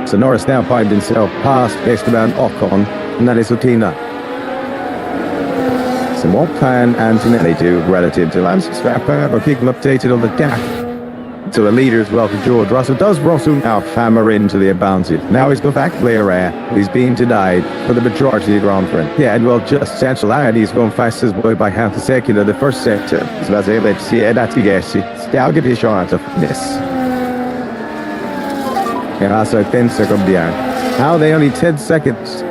So Norris now finds himself past Esteban Ocon, and that is Latina. So what can Antonelli do relative to Lance Verstappen? We'll keep him updated on the gap to the leader as well for George Russell. Does Russell now hammer into the advantage? Now he's got that clear air. He's been denied for the majority of the Grand Prix. Yeah, and well, just central out. He's going fast as well by half a second in the first sector. So that's it. Let's see. That's the guess. I'll give you a shot of this. And also 10 seconds down. How are they only 10 seconds?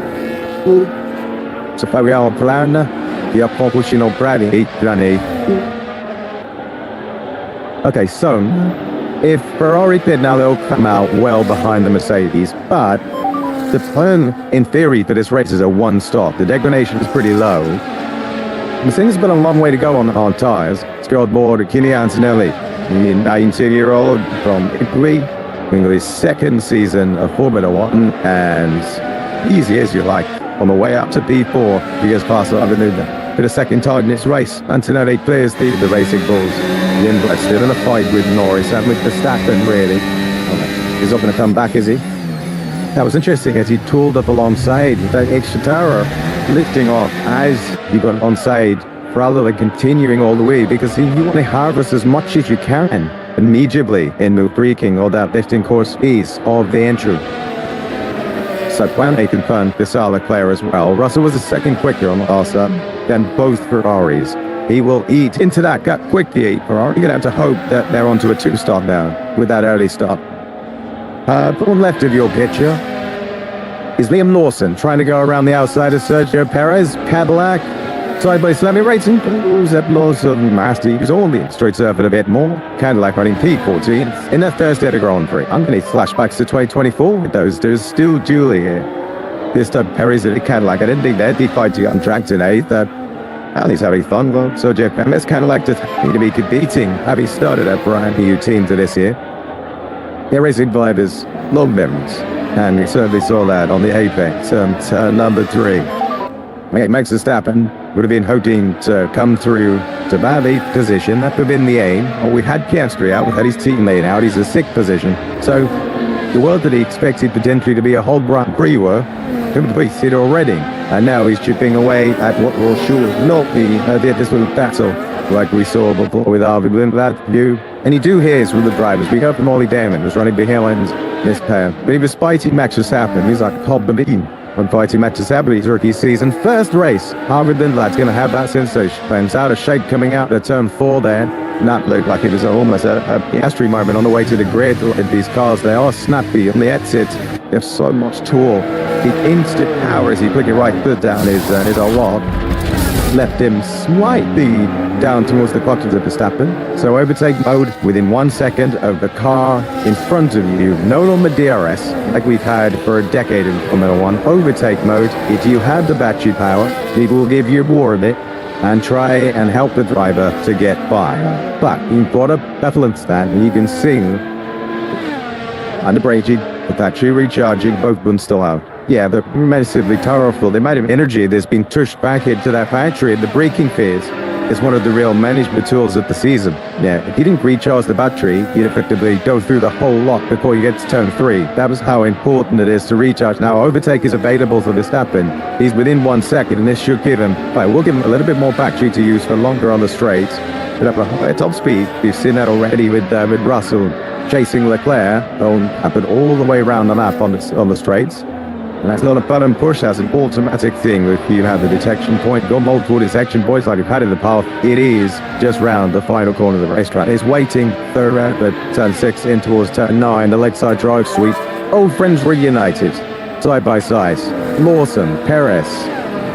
So Fabiano Plana, the up pushing on Brady, Okay, so if Ferrari did now, they'll come out well behind the Mercedes, but the plan in theory for this race is a one stop. The degradation is pretty low. Mercedes has been a long way to go on hard tyres. Let's go on board Kimi Antonelli, the 19-year-old from Italy, in his second season of Formula One, and easy as you like. On the way up to P4, he gets past Avenida. For the second time in this race, Antonelli clears the racing bulls. Lindblad still in a fight with Norris and with Verstappen, really. He's not going to come back, is he? That was interesting as he tooled up alongside the extra tower, lifting off as he got onside rather than continuing all the way, because you want to harvest as much as you can immediately in the braking or that lifting course piece of the entry. So Plana confirmed the Leclerc as well. Russell was a second quicker on the last lap than both Ferraris. He will eat into that gap quickly. Ferrari going to have to hope that they're onto a two-stop now with that early stop. On left of your picture is Liam Lawson trying to go around the outside of Sergio Perez. Cadillac side by side racing. That Lawson master. He's only straight surfing a bit more. Cadillac running P14 in their Thursday at Grand Prix. I'm going to flashbacks to 2024 with those. There's still Julie here. This time Perez at the Cadillac. I didn't think they'd be fighting on track today. Well, he's having fun. Well, so Jeff Perez Cadillac just happy to be competing. Having started a brand new team to this year. Their racing drivers long memories, and we certainly saw that on the Apex number 3. Max Verstappen would have been hoping to come through to bad 8th position. That would have been the aim. Well, we had Piastri out, we had his teammate out. He's a 6th position. So the world that he expected potentially to be a whole Grand Prix were completed already. And now he's chipping away at what will sure not be this little battle like we saw before with Harvey Lindblad view. And you do hear from the drivers. We heard from Ollie Damon, who's running behind this pair. But he was fighting Max Verstappen. He's like Cobb the Bean when fighting Max Verstappen his rookie season. First race, Harvey Lindblad's going to have that sensation. It's out of shape coming out of turn 4 there. That looked like it was almost a Piastri moment on the way to the grid. These cars, they are snappy on the exit. They have so much torque. The instant power as he put it right foot down is a lot. Left him slightly down towards the buttons of Verstappen. So overtake mode within 1 second of the car in front of you. No longer DRS like we've had for a decade in Formula 1. Overtake mode, if you have the battery power, it will give you more of it and try and help the driver to get by. But you've got a prevalence stand and you can see under braking, the battery recharging, both of them still out. Yeah, they're massively powerful. The amount of energy that's been pushed back into that factory in the braking phase is one of the real management tools of the season. Yeah, if you didn't recharge the battery, you'd effectively go through the whole lot before you get to turn 3. That was how important it is to recharge. Now, overtake is available for Verstappen. He's within 1 second, and this should give him, we'll give him a little bit more battery to use for longer on the straights. But up at top speed, we've seen that already with Russell chasing Leclerc, happened all the way around the lap on the straights. And that's not a button push, that's an automatic thing. If you have the detection point, got multiple detection points like you've had in the past, it is just round the final corner of the racetrack. It's waiting third round, but turn 6 in towards turn 9, the lakeside drive suite. Old friends reunited, side by side. Lawson, Perez,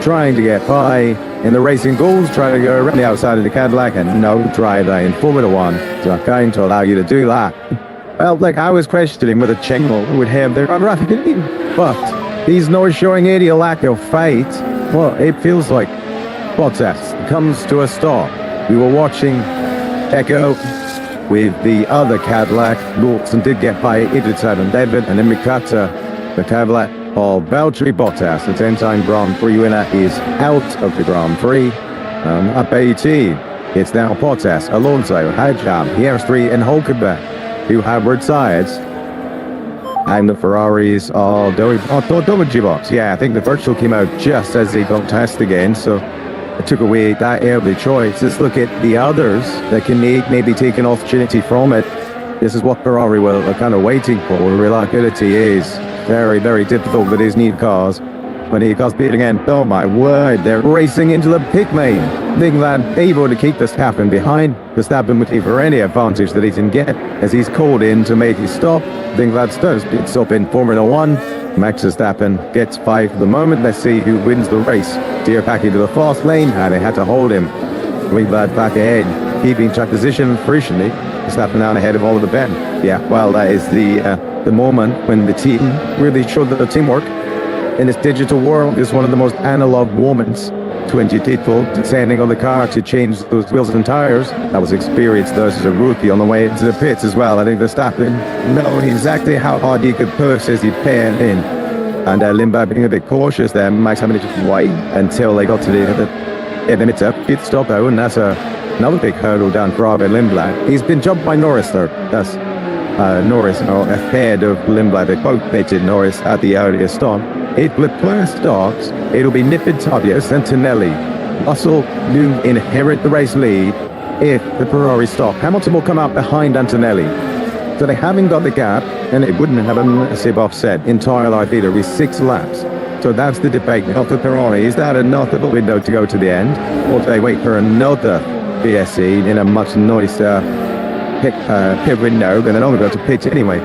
trying to get by in the racing goals, trying to go around the outside of the Cadillac, and no driver in Formula 1 is not going to allow you to do that. Well, I was questioning whether Checo would have their unraffic, but he's not showing any lack of fight. Well, it feels like Bottas comes to a stop. We were watching Checo with the other Cadillac. Lawson did get by into turn David, and then Mikata, the Cadillac of Valtteri Bottas, the 10-time Grand Prix winner, is out of the Grand Prix. Up 18, it's now Bottas, Alonso, Hajam, Piastri, and Hulkenberg, who have retired. And the Ferraris are doing double box. Yeah, I think the virtual came out just as they got test again, so it took away that early choice. Let's look at the others that can maybe take an opportunity from it. This is what Ferrari are kind of waiting for. Reliability is very, very difficult with these new cars. When he got beat again, oh my word, they're racing into the pit lane. Verstappen able to keep Verstappen behind. Verstappen would give for any advantage that he can get as he's called in to make his stop. Verstappen does pit stop in Formula 1. Max Verstappen gets 5 for the moment. Let's see who wins the race. Steer back into the fast lane, and they had to hold him. Verstappen back ahead, keeping track position crucially. Verstappen down ahead of Oliver Bell. Yeah, well, that is the moment when the team really showed the teamwork. In this digital world, is one of the most analog moments. 20 people descending on the car to change those wheels and tires. That was experienced though as a rookie on the way into the pits as well. I think Verstappen knowing exactly how hard he could push as he paired in. And Limbaugh being a bit cautious there, Max having to just wait until they got to the limiter. Pit stop though, and that's another big hurdle down for Arvid Lindblad. He's been jumped by Norris though. That's Norris ahead of Lindblad. They both pitted Norris at the earlier stop. If Leclerc starts, it'll be Nipitavio and Antonelli. Russell will inherit the race lead if the Ferrari stop. Hamilton will come out behind Antonelli. So they haven't got the gap, and it wouldn't have a massive offset in tyre life either with 6 laps. So that's the debate of the Ferrari. Is that enough of a window to go to the end? Or do they wait for another BSE in a much nicer pit window, and then only go to pit anyway?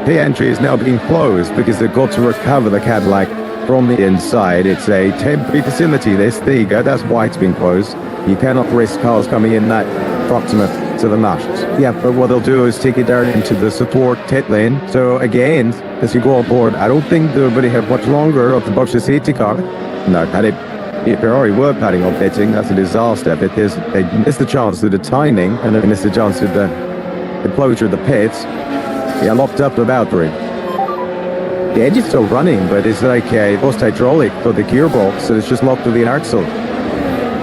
Pit entry is now being closed because they've got to recover the Cadillac from the inside. It's a temporary facility, this. There you go, that's why it's been closed. You cannot risk cars coming in that proximate to the mast. Yeah, but what they'll do is take it down into the support pit lane. So again, as you go on board, I don't think they'll really have much longer of the box safety car. No, and if Ferrari were planning on pitting, that's a disaster because they missed the chance of the timing and they missed the chance of the closure of the pits. Yeah, locked up the Valtteri. The edge is still running, but it's like a post-hydraulic for the gearbox, so it's just locked to the axle.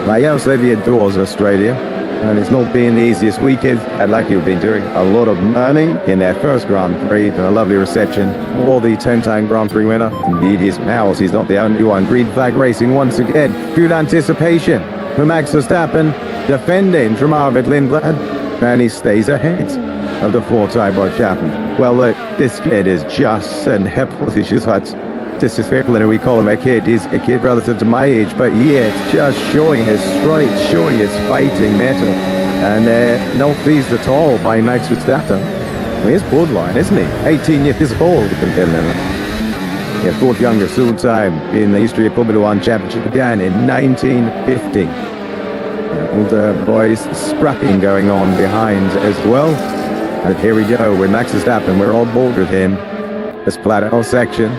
Miles Levy adores Australia, and it's not been the easiest weekend. I'd like you've been doing a lot of learning in their first Grand Prix, and a lovely reception for the 10-time Grand Prix winner. Indeed, he's Miles. He's not the only one. Green flag racing once again. Good anticipation for Max Verstappen, defending from Arvid Lindblad, and he stays ahead of the 4-time world champion. Well, look, this kid is just an he's just what disrespectful, and we call him a kid. He's a kid relative to my age, but he is just showing his strength, showing his fighting mettle, and not pleased at all by Max Verstappen. Well, he's borderline, isn't he? 18 years old, yeah, fourth youngest full time in the history of Formula 1 championship, began in 1950. And the boys scrapping going on behind as well. And here we go with Max Verstappen. We're on board with him. This plateau section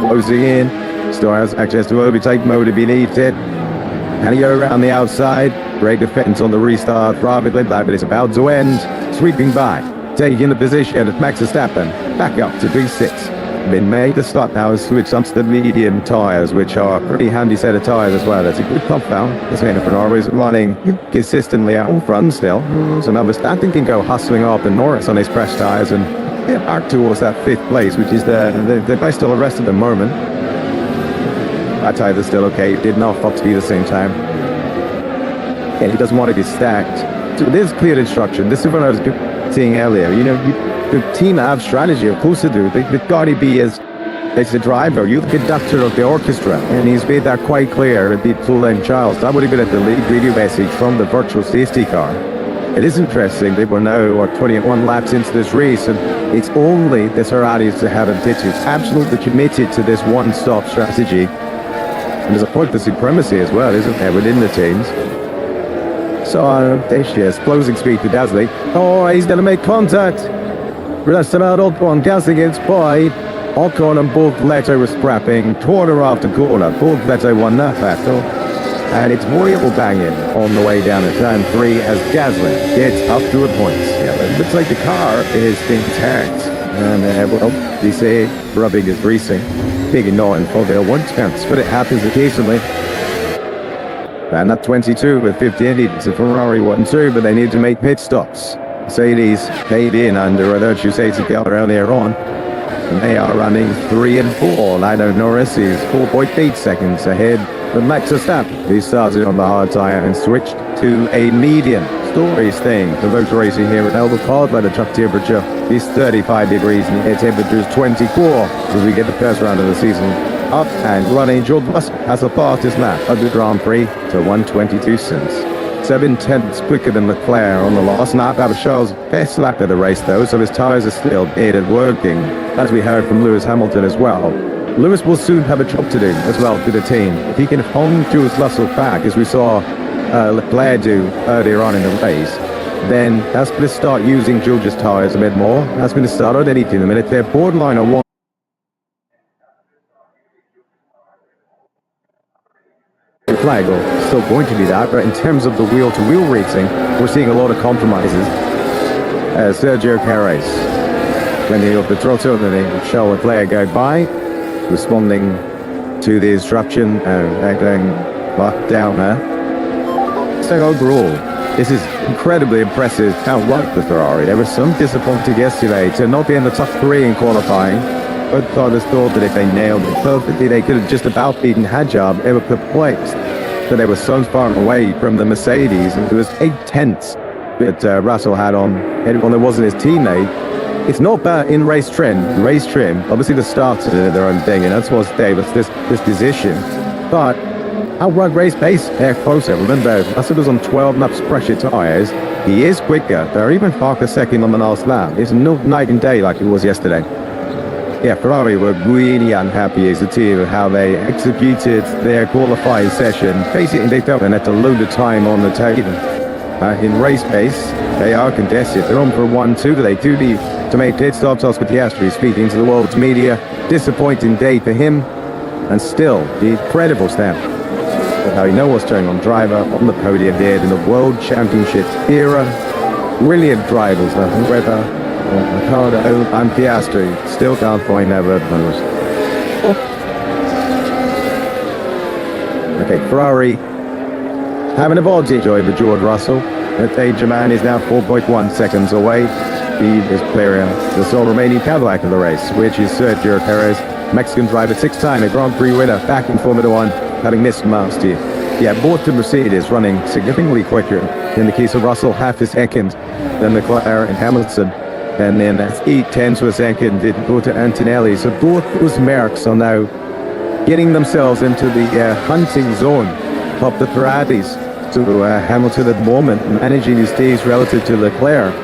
closing in. Still has access to overtake mode if he needs it. And he go around the outside. Great defense on the restart. Rapidly, but it's about to end. Sweeping by, taking the position of Max Verstappen back up to P6. Been made to start now is switch onto the medium tyres, which are a pretty handy set of tyres as well. That's a good compound. This kind of Ferrari is running consistently out front still. So now Verstappen can go hustling up and Norris on his press tyres and get back towards that 5th place, which is the best still the rest of the moment. That tyre is still okay. It did not fuck to be the same time. And he doesn't want to be stacked. So there's clear instruction. This is what I was saying earlier. You know, the team have strategy, of course they do. They've got to be as the driver, you're the conductor of the orchestra, and he's made that quite clear at the full-length trials. That would have been at the lead radio message from the virtual safety car. It is interesting, they were now 21 laps into this race, and it's only the Ferraris that have ditches, absolutely committed to this one-stop strategy. And there's a point of supremacy as well, isn't there, within the teams. So there she is, closing speed to Gasly. Oh, he's going to make contact. Rest about Ocon, Gasly against Boyd. Ocon and both Leto were scrapping, corner after corner. Both Leto won that battle. And it's Moriel banging on the way down at turn 3 as Gasly gets up to a point. Yeah, it looks like the car is intact. And well, they say rubbing is greasing. Big annoying for their 1/10, but it happens occasionally. And at 22 with 58, it's a Ferrari 1-2, but they need to make pit stops. Mercedes paid in under a virtue safety car earlier on. and they are running 3 and 4. Lando Norris is 4.8 seconds ahead of Max Verstappen. He started on the hard tyre and switched to a medium. Story staying for motor racing here at Albert Park, where the truck temperature is 35 degrees and air temperature is 24 as we get the first round of the season up and running. George Russell has the fastest lap of the Grand Prix to 1:22 cents. 7/10 quicker than Leclerc on the last lap. That was Charles' best lap of the race though, so his tyres are still aided working, as we heard from Lewis Hamilton as well. Lewis will soon have a job to do as well for the team. If he can hold George Russell back, as we saw Leclerc do earlier on in the race, then that's going to start using George's tyres a bit more. That's going to start on anything. The minute they're borderline on one flag, or still going to be that, but in terms of the wheel-to-wheel racing, we're seeing a lot of compromises. Sergio Perez, when they off the throttle, then they show Leclerc go by, responding to the disruption and going back down there. So overall, this is incredibly impressive how like the Ferrari. They were so disappointed yesterday to not be in the top 3 in qualifying. Both drivers thought that if they nailed it perfectly, they could have just about beaten Hadjar. They were perplexed that they were so far away from the Mercedes, and it was 8/10 that Russell had on anyone that wasn't his teammate. It's not bad in race trim. Obviously the starts are their own thing, and that's what's Davis this position. But outright race pace, they're closer. Remember, Russell was on 12 laps pressure tyres. He is quicker. They're even half a second on the last lap. It's no night and day like it was yesterday. Yeah, Ferrari were really unhappy as a team with how they executed their qualifying session. Basically, they felt they had to load the time on the table. In race pace, they are contested. They're on for 1-2. They do need to make pit stops. Oscar Piastri speaking to the world's media. Disappointing day for him. And still, the incredible stamp. How you know what's going on. Driver on the podium there in the World Championship era. Brilliant drivers. Whether Ricciardo and Piastri still can't find their road numbers. Okay, Ferrari have an advantage over George Russell. That danger man is now 4.1 seconds away. Speed is clearing the sole remaining Cadillac of the race, which is Sergio Perez, Mexican driver, 6-time Grand Prix winner, back in Formula One, having missed last year. Yeah, both the Mercedes running significantly quicker. In the case of Russell, half a second than Leclerc and Hamilton. And then that's 8/10 of a second didn't go to Antonelli. So both those Mercs are now getting themselves into the hunting zone of the Ferraris. So Hamilton at the moment managing his days relative to Leclerc.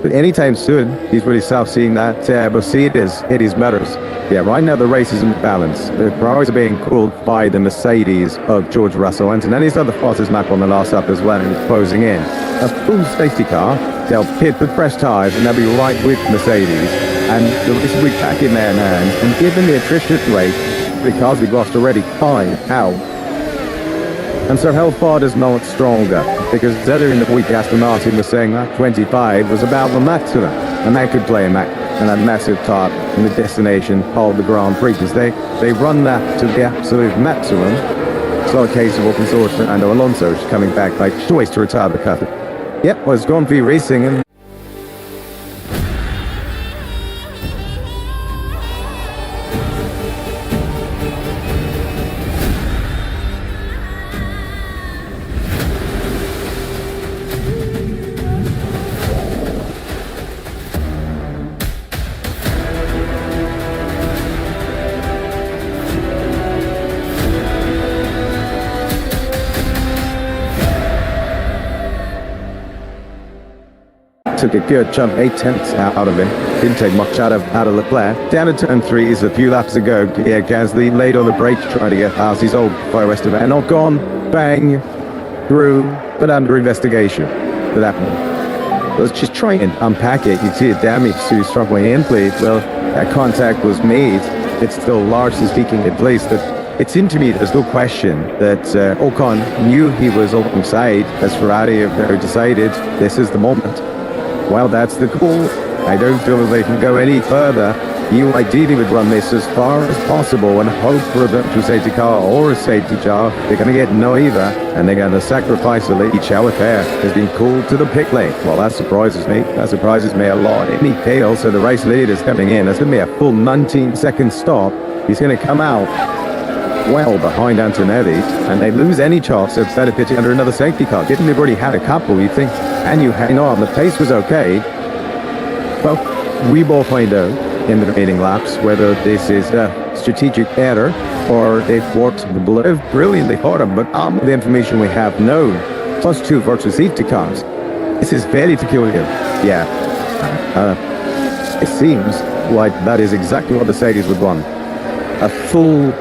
But anytime soon, he's really start seeing that Mercedes hit his motors. Yeah, right now the race is in balance. The Ferraris are being cooled by the Mercedes of George Russell. Antonelli's got the fastest lap on the last lap as well, and he's closing in. A full safety car. They'll pit with fresh tyres, and they'll be right with Mercedes. And the race will be back in their hands. And given the attrition rate, the cars we've lost already 5 out. And so how far does know it's stronger? Because earlier in the week, Aston Martin was saying that 25 was about the maximum, and they could play in that massive top in the destination of the Grand Prix, because they run that to the absolute maximum. It's not a case of what we saw with Fernando Alonso coming back by choice to retire the car. Yep, well, it's Grand Prix racing, and took a good jump, 8/10 out of him. Didn't take much out of Leclerc. Down to turn 3 is a few laps to go. Yeah, Gasly laid on the brakes trying to get past his old fire rest of it. And not gone, bang, through, but under investigation for that one. Let's just try and unpack it. You see the damage to his front wing end plate. Well, that contact was made. It's still largely speaking in place. But it seemed to me there's no question that Ocon knew he was alongside as Ferrari have decided this is the moment. Well, that's the call. I don't feel that they can go any further You ideally would run this as far as possible and hope for a virtual safety car or a safety car. They're going to get neither, and they're going to sacrifice a lead. Charles Leclerc has been called to the pit lane. Well, that surprises me. That surprises me a lot. Any fails, so the race lead is coming in. That's going to be a full 19-second stop. He's going to come out well behind Antonelli, and they lose any chance of better pitching under another safety car. Given they've already had a couple, you think, and you hang on. The pace was okay. Well, we both find out in the remaining laps whether this is a strategic error or they've worked brilliantly hard on, but the information we have known, plus 2 virtual safety cars. This is very peculiar. Yeah. It seems like that is exactly what the Mercedes would want. A full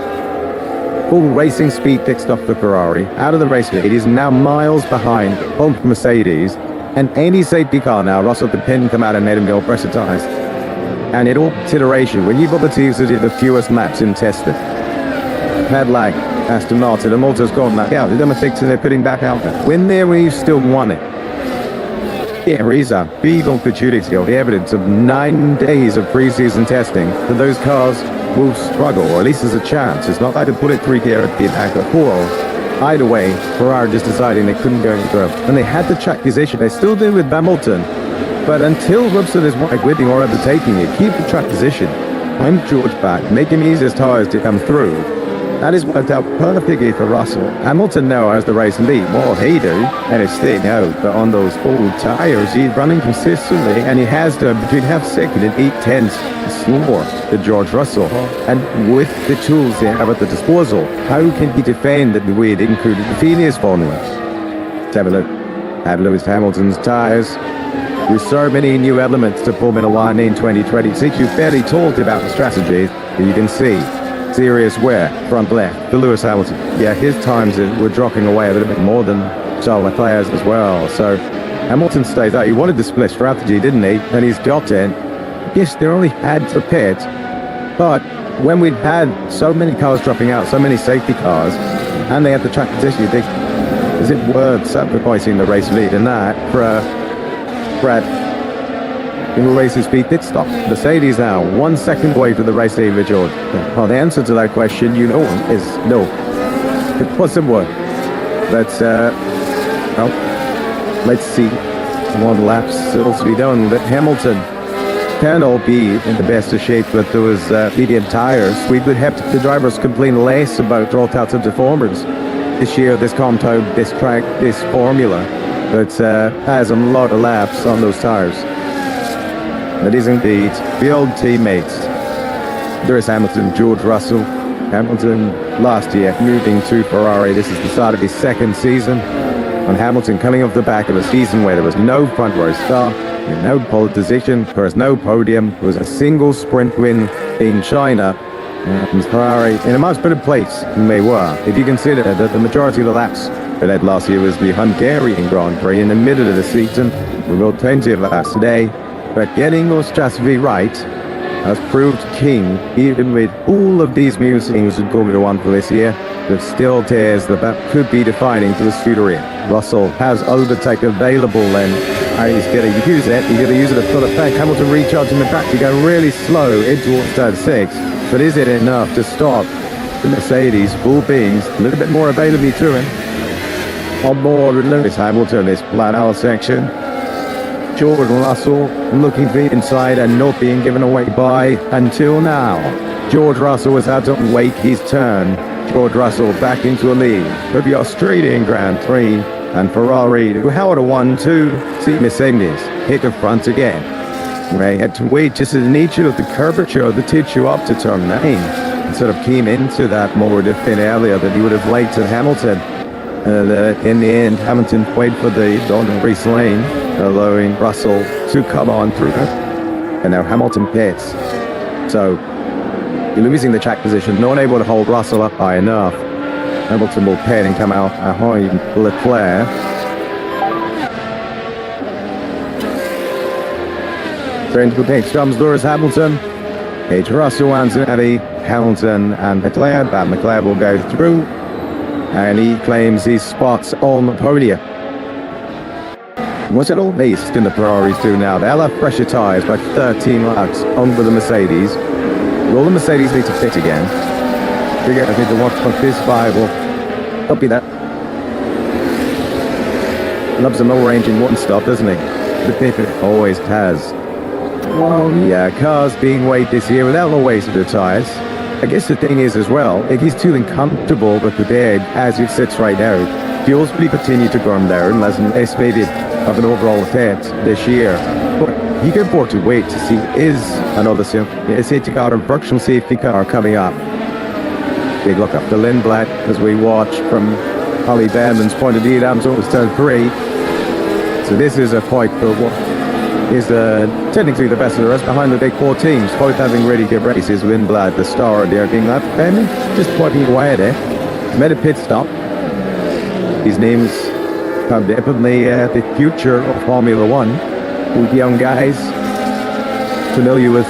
racing speed fixed off the Ferrari, out of the race. It is now miles behind both Mercedes, and any safety car now, Russell could pin come out and let him go press the tires. And in all consideration, when you've got the teams that did the fewest laps in testing, had like Aston Martin, and Malta's gone back out. They're done a fix and they're putting back out there. When there, we've still won it. There is a big opportunity of the evidence of 9 days of pre-season testing that those cars will struggle, or at least there's a chance. It's not like to put it 3 here at the back of 4. Either way, Ferrari just deciding they couldn't go any further. And they had the track position. They still did with Hamilton. But until Robson is whipping or overtaking it, keep the track position. I'm George back, make him ease his tires to come through. That has worked out perfectly for Russell. Hamilton now has the race lead. Well, he do, and it's staying out. But on those old tires, he's running consistently, and he has done between half-second and 8/10 slower than George Russell. And with the tools they have at the disposal, how can he defend that the way they included the Phineas formula? Let's have a look at Lewis Hamilton's tires. With so many new elements to Formula One in 2026, you've barely talked about the strategy, but you can see serious wear front left for Lewis Hamilton. Yeah, his times were dropping away a little bit more than Charles Leclerc's as well. So Hamilton stays out. He wanted the split strategy, didn't he? And he's got it. Yes, they only had to pit, but when we've had so many cars dropping out, so many safety cars, and they had the track position, you think, is it worth sacrificing the race lead in that for a in the race speed pit stop? Mercedes now 1 second away from the race lead, George. Well, the answer to that question, you know, is no. It wasn't worth. Let's see what laps still to be done. But Hamilton can all be in the best of shape with those medium tires. We would have the drivers complain less about drawouts and deformers this year, this compound, this track, this formula. But has a lot of laps on those tires. That is indeed the old teammates. There is Hamilton, George Russell. Hamilton last year moving to Ferrari. This is the start of his 2nd season. And Hamilton coming off the back of a season where there was no front row start, no pole position, there was no podium. There was a single sprint win in China. And Ferrari in a much better place than they were. If you consider that the majority of the laps they led last year was the Hungarian Grand Prix in the middle of the season. We got plenty of laps today, but getting those strategy right has proved king, even with all of these new things in Formula One for this year. There still tears that could be defining for the Scuderia. Russell has overtake available, and he's going to use it. He's going to use it at full effect. Hamilton recharging the track to go really slow into turn 6, but is it enough to stop the Mercedes full beings? A little bit more available to him. On board with Lewis Hamilton, this flat out section. George Russell looking for the inside and not being given away by until now. George Russell was had to wait his turn. George Russell back into a lead for the Australian Grand Prix, and Ferrari, who held a 1-2, see Mercedes hit the front again. They had to wait just as nature of the curvature of the tissue up to turn 9. Instead of came into that more defend earlier than he would have liked at Hamilton. In the end, Hamilton waited for the race lane, allowing Russell to come on through it. And now Hamilton pits. So, you're losing the track position, not able to hold Russell up high enough. Hamilton will pit and come out behind Leclerc. Into the pits comes Lewis Hamilton. It's Russell, Antonelli, Hamilton, and Leclerc. That Leclerc will go through. And he claims his spots on the podium. What's it all based in the Ferraris do now? They'll have pressure tyres by 13 laps on with the Mercedes. Will the Mercedes need to fit again? Figure out to watch for this Bible. Copy that. Loves a low range in one stop, doesn't he? The Pippin always has. Well, yeah, cars being weighed this year without the weight of the tyres. I guess the thing is as well, if he's too uncomfortable with the bed as it sits right now, fuels will continue to come down as an estimated of an overall effect this year. But you can afford to wait to see is another safety car or virtual safety car coming up. Big look up to Lindblad as we watch from Holly Bandman's point of view down towards turn 3. So this is a fight for what is technically the best of the rest behind the big four teams, both having really good races. Lindblad, the star of the opening lap, and just pointing away there. Made a pit stop. These names come definitely the future of Formula One, with young guys familiar with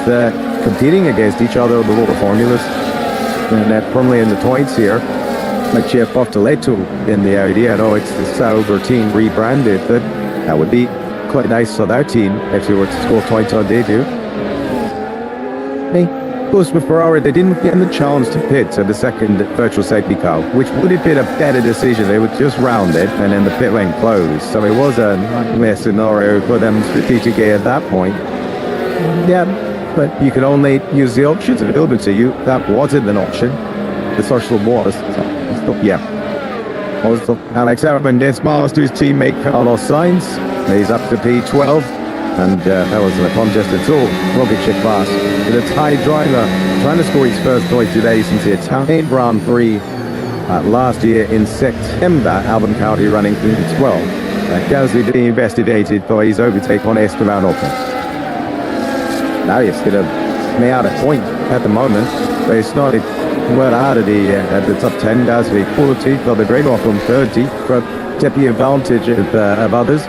competing against each other in the lower formulas, and firmly in the points here. Like Jeff Buftoletto in the Audi. I know it's the Sauber team rebranded, but that would be quite nice for their team if they were to score points on debut. Hey, plus with Ferrari, they didn't get the chance to pit at the second virtual safety car, which would have been a better decision. They would just round it and then the pit lane closed. So it was a nightmare scenario for them strategically at that point. Yeah, but you can only use the options available to you. That wasn't an option. The social was. Yeah. Also, Alex Albon dismissed to his teammate Carlos Sainz. He's up to P12, and that wasn't a contest at all. Roglic class with a Thai driver trying to score his first point today since the Italian Grand Prix last year in September. Albon County running through the 12. Gasly being investigated for his overtake on Esteban Ocon. Now he's going to lay out a point at the moment. They started well out of the top 10. Gasly 40, for the great off on 30, for taking advantage of others.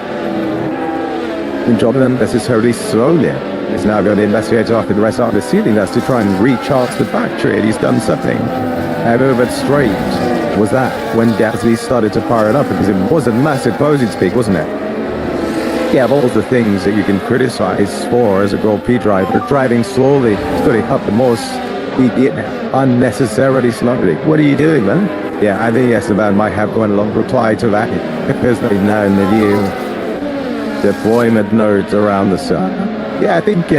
And Jordan necessarily slowly is now going to investigate after the rest of the season. That's to try and recharge the battery, and he's done something. However strange was that when Gasly started to fire it up, because it was a massive closing speed, wasn't it? Yeah, of all the things that you can criticize for as a Grand Prix driver, driving slowly, putting up the most, unnecessarily slowly. What are you doing, man? Yeah, I think Esteban might have one long reply to that, because they've now in the new deployment nodes around the sun. Yeah, I think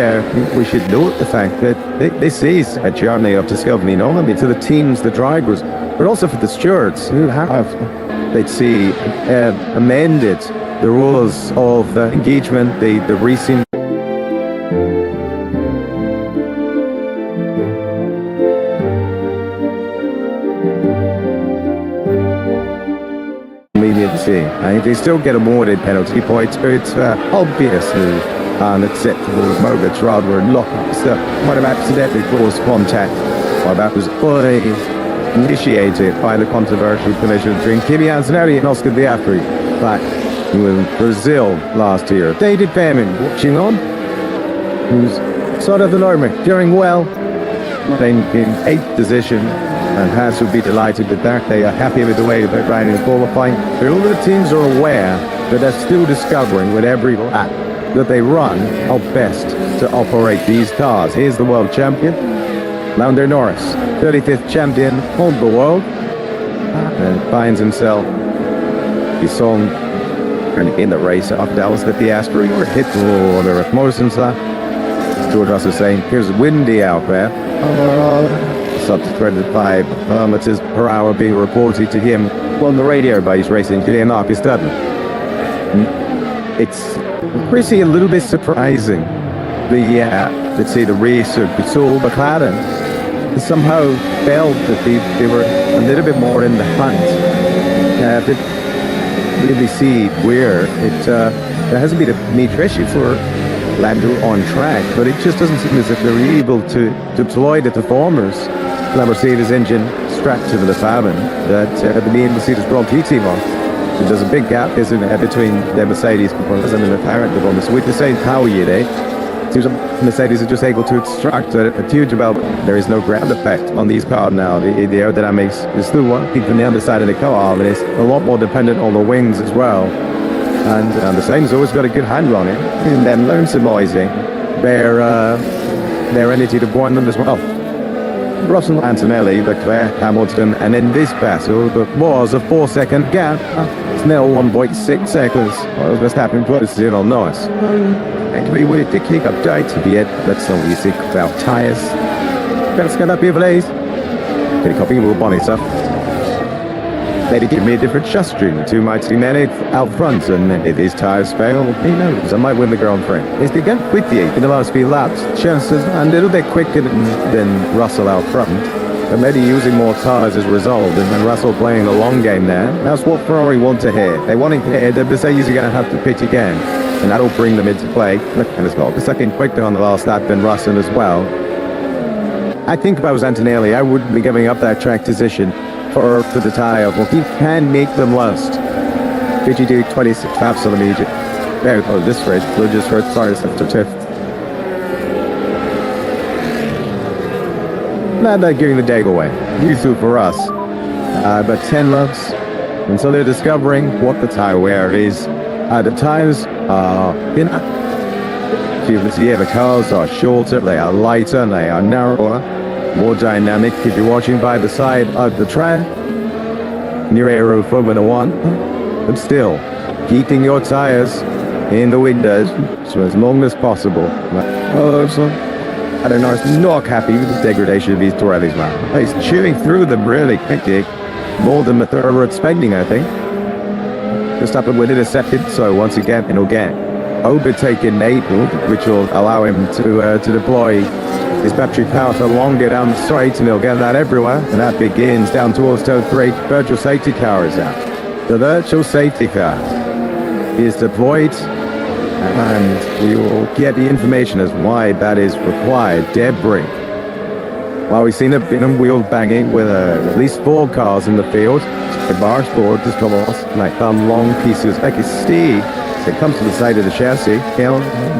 we should note the fact that this is a journey of discovery, not only to the teams, the drivers, but also for the stewards who have, they'd see, amended the rules of engagement, the racing. I think they still get awarded penalty points, but it's obviously unacceptable moments rather than lock-ups that might have accidentally caused contact, or that was fully initiated by the controversial collision between Kimi Antonelli and Oscar Piastri back in Brazil last year. David Behrman watching on, who's sort of the normal, doing well, playing in 8th position. And Haas would be delighted with that. They are happy with the way they're riding and qualifying. But all the teams are aware that they're still discovering with every lap that they run how best to operate these cars. Here's the world champion, Lando Norris, 35th champion of the world, and finds himself his song in the race after that was the Piastri or hit the order of Morrison's lap. George Russell saying, here's windy out there. Up to 25 kilometers per hour being reported to him on the radio by his racing engineer Marcus Dudley. It's pretty a little bit surprising let's see the race of Saul McLaren somehow felt that they were a little bit more in the hunt. They really see where there hasn't been a major issue for Lando on track, but it just doesn't seem as if they're able to deploy the performers. The Mercedes engine strapped to the Fabian that the main Mercedes Grand Prix team on. So there's a big gap, isn't there, between the Mercedes performance and the McLaren performance. With the same power unit, seems Mercedes are just able to extract a huge amount. There is no ground effect on these cars now. The aerodynamics is still one thing from the underside of the car, but it's a lot more dependent on the wings as well. And the same's always got a good handle on it, and then legitimizing their entity to point them as well. Russell, Antonelli, Leclerc, Hamilton, and in this battle that was a 4-second gap, it's now 1.6 seconds. Well, Verstappen closes in on Norris. Actually, we did kick updates at the end. That's not what you think about tyres. Let's get up here, please. Can you copy? We'll bonnet stuff. Maybe give me a different chassis to my teammate out front, and if his tyres fail, he knows I might win the Grand Prix. It's to get quickly in the last few laps, chances a little bit quicker than Russell out front, but maybe using more tyres as a result, and then Russell playing the long game there. That's what Ferrari want to hear. They want to hear that Mercedes are going to have to pitch again, and that'll bring them into play. And as well, the second quicker on the last lap than Russell as well. I think if I was Antonelli, I wouldn't be giving up that track position for the tyre. Well, he can make them last. Did you do 26 laps on the medium? Very close this race. We'll just hurt tires after 5th. Not that giving the day away. Useful for us. But 10 laps until they're discovering what the tyre wear is. The tyres are thinner. The cars are shorter, they are lighter, they are narrower, more dynamic. If you're watching by the side of the track, near Aero Formula 1, but still, keeping your tires in the windows for as long as possible. I don't know, I'm not happy with the degradation of these Pirellis, man. He's chewing through them really quickly, more than they were expecting, I think. Just happened within a second, so once again, it'll get overtaken Nate, which will allow him to deploy his battery power for longer down the straight, and he'll get that everywhere. And that begins down towards turn 3. Virtual safety car is out. The virtual safety car is deployed, and we will get the information as why that is required. Debris. Well, we've seen a bit of wheel banging with at least 4 cars in the field. The barge board just come off, like some long pieces like a steel. It comes to the side of the chassis,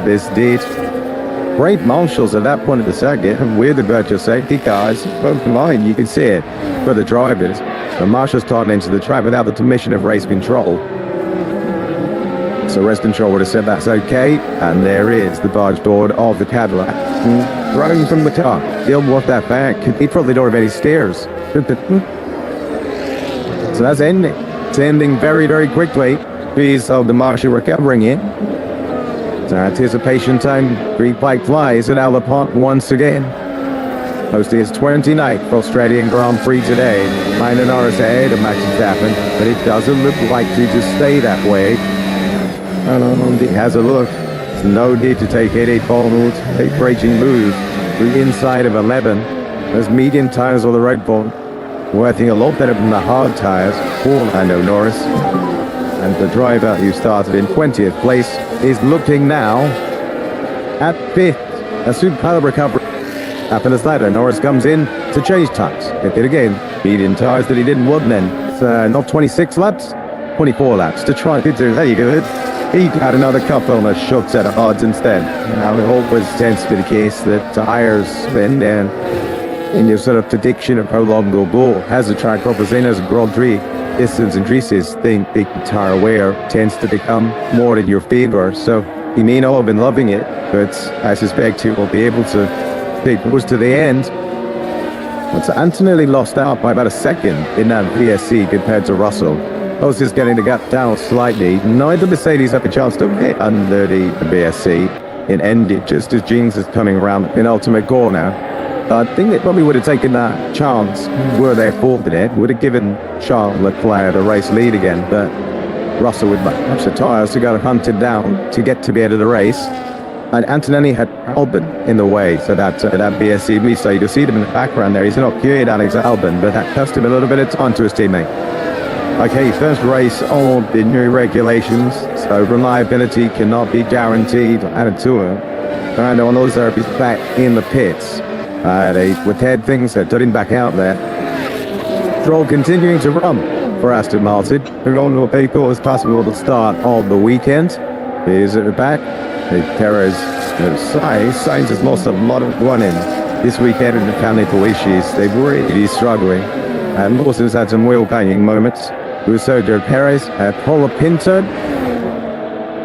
this did. Great marshals at that point of the circuit with the virtual safety cars. Both combined, you can see it for the drivers. The marshals starting into the track without the permission of race control. So race control would have said that's okay, and there is the barge board of the Cadillac. Running from the car, he'll walk that back. He probably don't have any stairs. So that's ending. It's ending very, very quickly. Piece of the marshal recovering it. So anticipation time, green flag flies at Alapont once again. Hosting his 29th Australian Grand Prix today. Lando Norris ahead of Max Verstappen, but it doesn't look likely to stay that way. And it has a look. There's no need to take any bold, braking move. The inside of 11. Those medium tires on the right board, working a lot better than the hard tires for Lando Norris. And the driver who started in 20th place is looking now at 5th. A superb recovery. After the slider, Norris comes in to change tires. It again, medium tires that he didn't want then. It's not 26 laps, 24 laps to try to do. There you go. He had another couple on a short set of odds instead. Now it always tends to be the case that tires spin and in your sort of prediction of how long they'll go as the track offers in as a Grand Prix. Distance increases, think the tire wear tends to become more in your favor. So he may not have been loving it, but I suspect he will be able to take close to the end. But Antonelli lost out by about a second in that VSC compared to Russell. I was just getting the gap down slightly. Neither Mercedes have a chance to hit under the VSC. It ended just as Jeans is coming around the penultimate corner. I think they probably would have taken that chance were they afforded it. Would have given Charles Leclerc the race lead again, but Russell with much the tyres to go hunted down to get to the end of the race. And Antonelli had Albon in the way, so that BSC, so you can see them in the background there. He's not cured Alex Albon, but that cost him a little bit of time to his teammate. Okay, first race on the new regulations, so reliability cannot be guaranteed at a tour. And on those are back in the pits. With head things that didn't back out there. Stroll continuing to run for Aston Martin. We're on to a vehicle as possible to start on the weekend. Here's at the back. Perez Sainz has lost a lot of running this weekend in mechanical issues. They've really struggling. And Lawson's had some wheel banging moments. With Sergio Perez, Paula Pinto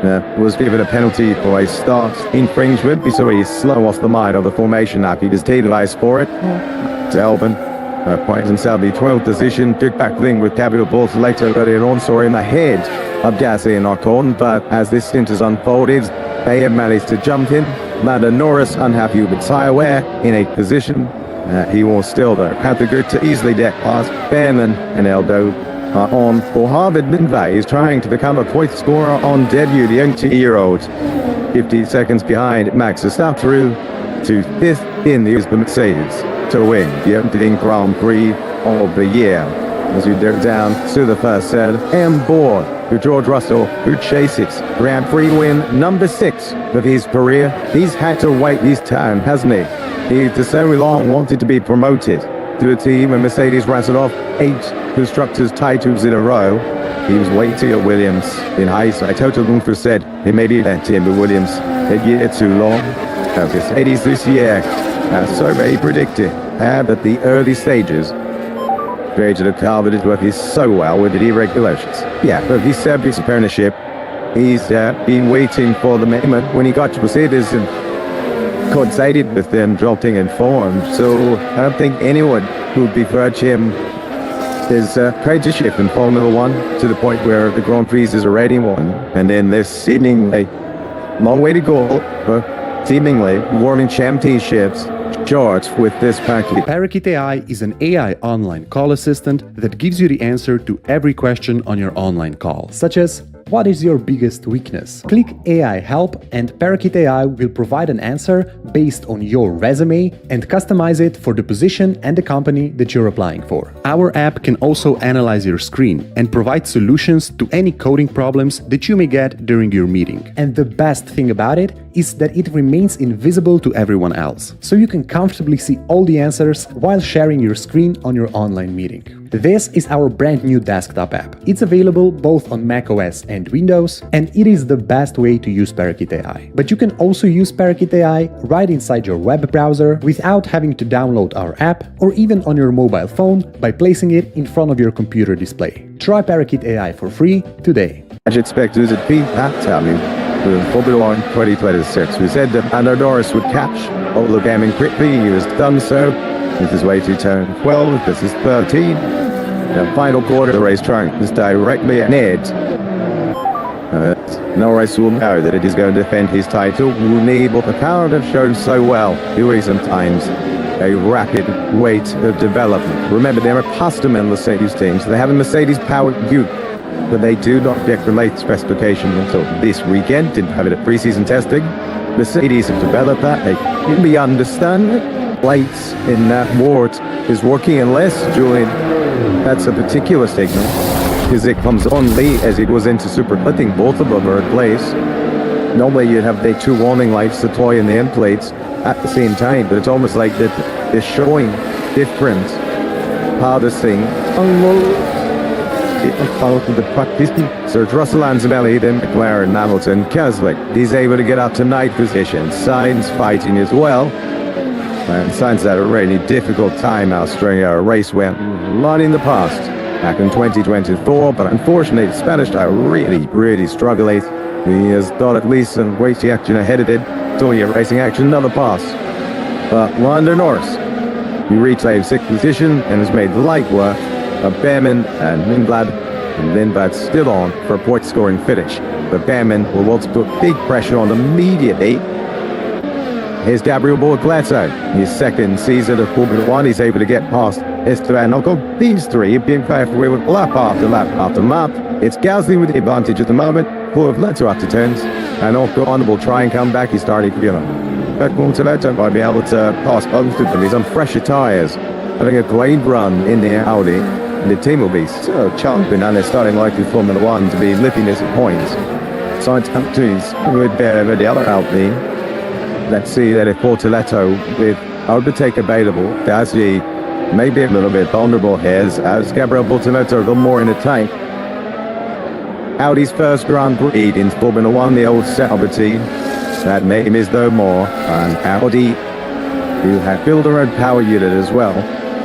was given a penalty for a start infringement, so he's slow off the mind of the formation up. He was penalised for it. Delvin finds himself in 12th position, took back thing with Gabriel Bortoleto, got it on, saw in the head of Gasly and Ocon, but as this stint has unfolded, they have managed to jump in. Lando Norris, unhappy with tyre wear, in 8th position. He will still, though, have the good to easily deck past Behrman and Eldo. On for Harvard Minvay is trying to become a point scorer on debut, the 18-year-old. 50 seconds behind Max Verstappen through to 5th in the Mercedes to win the opening Grand Prix of the year. As we go down to the first set, and board to George Russell, who chases Grand Prix win number 6 of his career. He's had to wait his time, hasn't he? He for so long wanted to be promoted to a team, and Mercedes rattled off 8 constructors' titles in a row. He was waiting at Williams. In hindsight, Toto Wolff said he maybe let him at Williams a year too long. Mercedes this year, as survey predicted, had at the early stages created a car that is working so well with the deregulations. Yeah, but he said his apprenticeship. He's been waiting for the moment when he got to Mercedes and coincided with them dropping in form. So I don't think anyone would begrudge him his apprenticeship in Formula One to the point where the Grand Prix is already won. And then there's seemingly long way to go for seemingly warming championships short with this package. Parakeet AI is an AI online call assistant that gives you the answer to every question on your online call, such as, what is your biggest weakness? Click AI Help and Parakeet AI will provide an answer based on your resume and customize it for the position and the company that you're applying for. Our app can also analyze your screen and provide solutions to any coding problems that you may get during your meeting. And the best thing about it is that it remains invisible to everyone else, so you can comfortably see all the answers while sharing your screen on your online meeting. This is our brand new desktop app. It's available both on macOS and Windows, and it is the best way to use Parakeet AI. But you can also use Parakeet AI right inside your web browser without having to download our app, or even on your mobile phone by placing it in front of your computer display. Try Parakeet AI for free today. I should expect to beat that time in Formula One 2026. We said that Lando Norris would catch Ola Gaming quickly. He has done so. This is way to turn 12. This is 13. The final quarter of the racetrack is directly ahead. Norris will know that it is going to defend his title. Will need what the car have shown so well in recent times. A rapid rate of development. Remember, they're a custom Mercedes team, so they have a Mercedes-powered Duke, but they do not get the late specification until this weekend. Didn't have it at pre-season testing. Mercedes have developed that. They can be understand. Lights in that ward is working unless Julian, that's a particular signal, because it comes on late as it was into super. I think both of them are in place. Normally you'd have the 2 warning lights deploy in the end plates at the same time, but it's almost like that they're showing different harvesting. The practice. So it's Russell Antonelli, then McLaren, Hamilton, Keswick. He's able to get up to 9th position. Sainz fighting as well. And Sainz had a really difficult time Australia. A race went lot in the past, back in 2024, but unfortunately the Spanish are really struggling. He has got at least some racing action ahead of it. So your racing action, another pass. But Lando Norris, he retained 6th position and has made light work of Behrman and Lindblad. And Lindblad's still on for a point scoring finish. But Behrman will want to put big pressure on immediately. Here's Gabriel Bortoleto. His 2nd season of Formula One. He's able to get past Esteban Ocon. These 3 have been fair with lap after lap after lap. It's Gasly with the advantage at the moment. Bortoleto after turns. And Ocon will try and come back. He's starting to be on. But Bortoleto might be able to pass both of them. He's on fresher tyres. Having a great run in the Audi. And the team will be so chomping, and they're starting like in Formula One to be lifting this at points. Science countries with the other Audi. Let's see that if Bortoleto with overtake available, Gasly maybe a little bit vulnerable here as Gabriel Bortoleto got more in the tank. Audi's first Grand Prix in Formula One, the old Sauber team. That name is no more. And Audi, who have built their own power unit as well.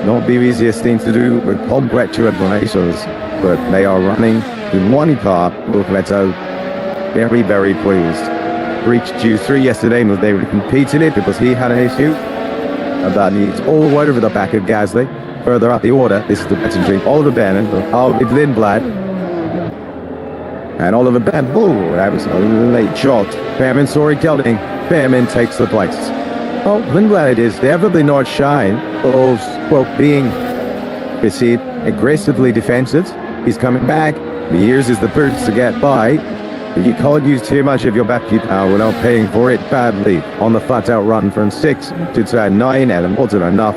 Not the easiest thing to do with congratulations, but they are running in one car, Bortoleto very, very pleased. Reached Q3 yesterday and was able to compete in it because he had an issue. And that he's all over the back of Gasly. Further up the order, this is the betting team. Oliver Bennett, David Lindblad. And Oliver Bennett, oh, that was a late shot. Behrman saw it coming. Behrman takes the place. Oh, Lindblad is definitely not shy of, well, being perceived aggressively defensive. He's coming back. He uses the boots to get by. But you can't use too much of your battery power without paying for it badly. On the flat out run from 6 to turn 9, and it wasn't enough.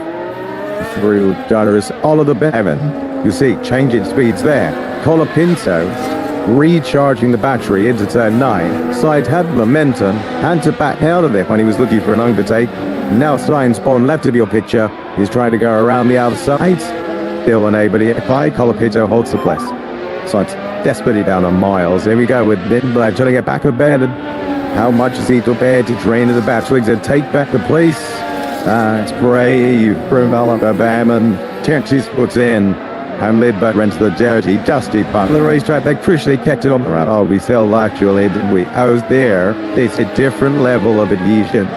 Through Donner's Oliver Behrman. You see, changing speeds there. Colapinto recharging the battery into turn 9. Sainz had momentum, had to back out of it when he was looking for an overtake. Now Sainz on left of your picture. He's trying to go around the outside. Still unable to get by. Colapinto holds the place. Sainz desperately down on miles. Here we go with Lindblad trying to get back with Behrman. How much is he prepared to drain of the battery to take back the place? It's brave from Oliver Behrman. Texas puts in. And Lindblad runs the dirty, dusty part of the racetrack. They crucially kept it on the road. Oh, we fell actually, didn't we? I was there. It's a different level of adhesion.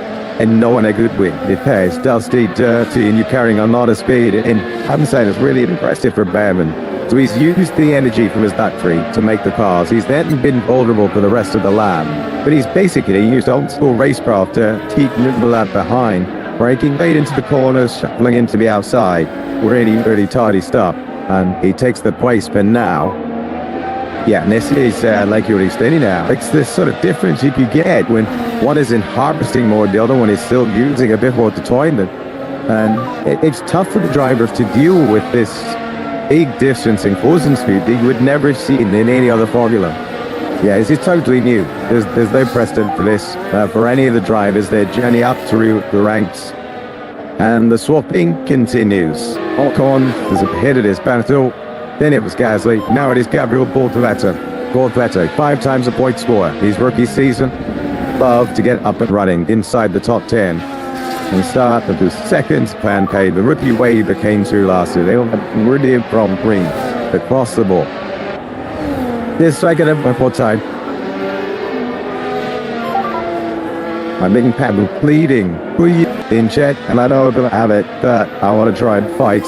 And no one a good win. It pays dusty, dirty, and you're carrying a lot of speed. And I'm saying it's really impressive for Behrman. So he's used the energy from his battery to make the cars. He's then been vulnerable for the rest of the lap. But he's basically used old school racecraft to keep Lindblad behind. Braking late into the corners, shuffling into the outside. Really, really tidy stuff. And he takes the place for now. Yeah, and this is, like you were explaining now, it's this sort of difference you could get when one isn't harvesting more, the other one is still using a bit more deployment. And it's tough for the drivers to deal with this big difference in closing speed that you would never see in any other formula. Yeah, this is totally new. There's no precedent for this. For any of the drivers, their journey up through the ranks. And the swapping continues. Ocon is ahead of this battle. Then it was Gasly. Now it is Gabriel Bortoleto. Bortoleto, 5 times a point scorer. His rookie season. Love to get up and running inside the top 10. And start of the second plan paid. The rookie wave that came through last year. They all have really from green across the board. This second of my time. I'm making Pablo pleading. Please in check, and I know I'm gonna have it, but I want to try and fight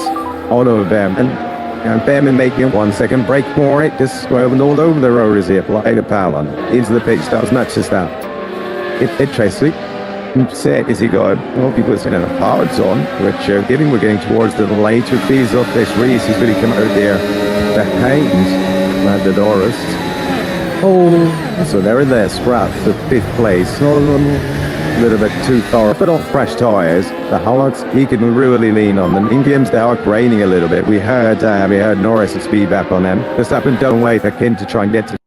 all over them. And Behrman making 1 second break for it, just swerving all over the road as he applied a power into the pitch. That was not just that. Interesting. Set is he got well, people are saying a power zone, which given we're getting towards the later phase of this race, he's really come out there behind Doris. Oh, so they're in there, scrap the 5th place. A little bit too far, but on fresh tyres, the Hollands, he can really lean on them. In games they are graining a little bit. We heard Norris' speed back on them. Verstappen don't wait akin to try and get to